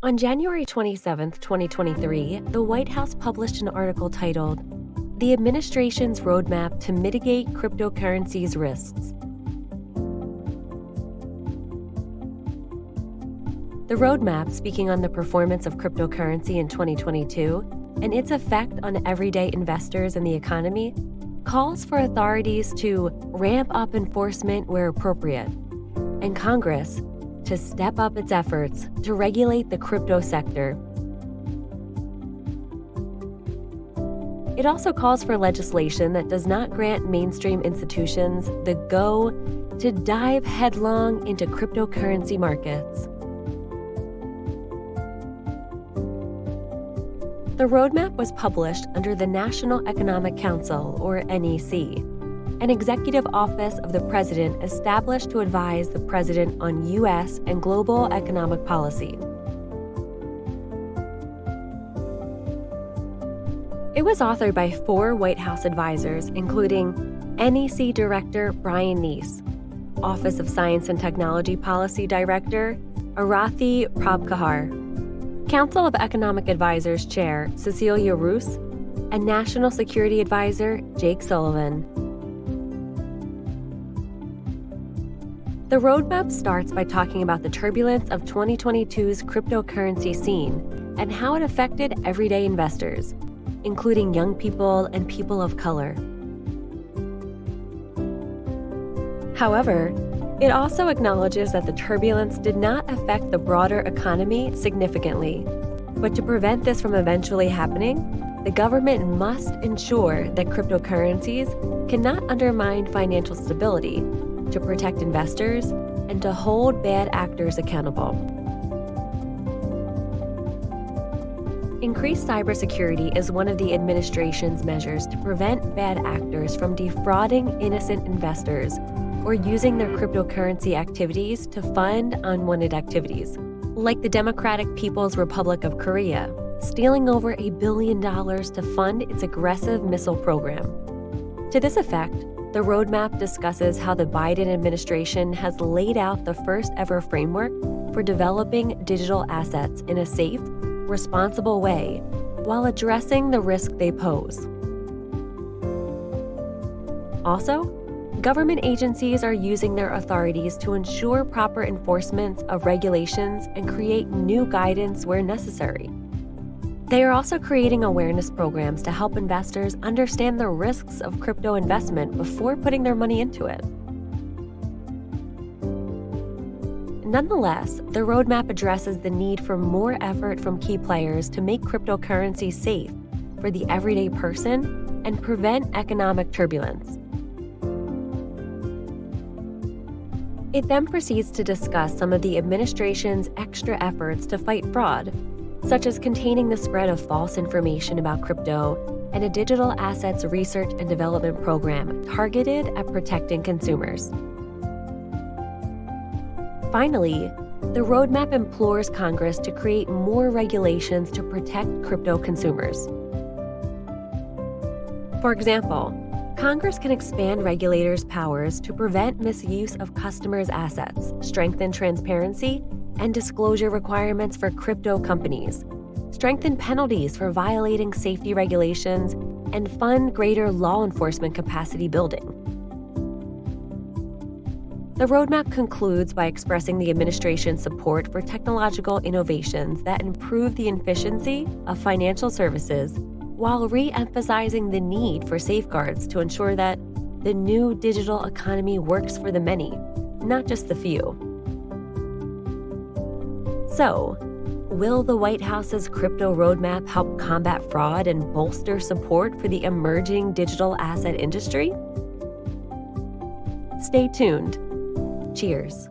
On January 27, 2023, the White House published an article titled, "The Administration's Roadmap to Mitigate Cryptocurrencies Risks." The roadmap, speaking on the performance of cryptocurrency in 2022 and its effect on everyday investors and the economy, calls for authorities to ramp up enforcement where appropriate, and Congress to step up its efforts to regulate the crypto sector. It also calls for legislation that does not grant mainstream institutions the go to dive headlong into cryptocurrency markets. The roadmap was published under the National Economic Council, or NEC, an executive office of the president established to advise the president on U.S. and global economic policy. It was authored by 4 White House advisors, including NEC Director Brian Neese, Office of Science and Technology Policy Director Arathi Prabhakar, Council of Economic Advisors Chair Cecilia Roos, and National Security Advisor Jake Sullivan. The roadmap starts by talking about the turbulence of 2022's cryptocurrency scene and how it affected everyday investors, including young people and people of color. However, it also acknowledges that the turbulence did not affect the broader economy significantly. But to prevent this from eventually happening, the government must ensure that cryptocurrencies cannot undermine financial stability, to protect investors, and to hold bad actors accountable. Increased cybersecurity is one of the administration's measures to prevent bad actors from defrauding innocent investors or using their cryptocurrency activities to fund unwanted activities, like the Democratic People's Republic of Korea, stealing over $1 billion to fund its aggressive missile program. To this effect, the roadmap discusses how the Biden administration has laid out the first-ever framework for developing digital assets in a safe, responsible way while addressing the risk they pose. Also, government agencies are using their authorities to ensure proper enforcement of regulations and create new guidance where necessary. They are also creating awareness programs to help investors understand the risks of crypto investment before putting their money into it. Nonetheless, the roadmap addresses the need for more effort from key players to make cryptocurrency safe for the everyday person and prevent economic turbulence. It then proceeds to discuss some of the administration's extra efforts to fight fraud, such as containing the spread of false information about crypto and a digital assets research and development program targeted at protecting consumers. Finally, the roadmap implores Congress to create more regulations to protect crypto consumers. For example, Congress can expand regulators' powers to prevent misuse of customers' assets, strengthen transparency and disclosure requirements for crypto companies, strengthen penalties for violating safety regulations, and fund greater law enforcement capacity building. The roadmap concludes by expressing the administration's support for technological innovations that improve the efficiency of financial services, while re-emphasizing the need for safeguards to ensure that the new digital economy works for the many, not just the few. So, will the White House's crypto roadmap help combat fraud and bolster support for the emerging digital asset industry? Stay tuned. Cheers.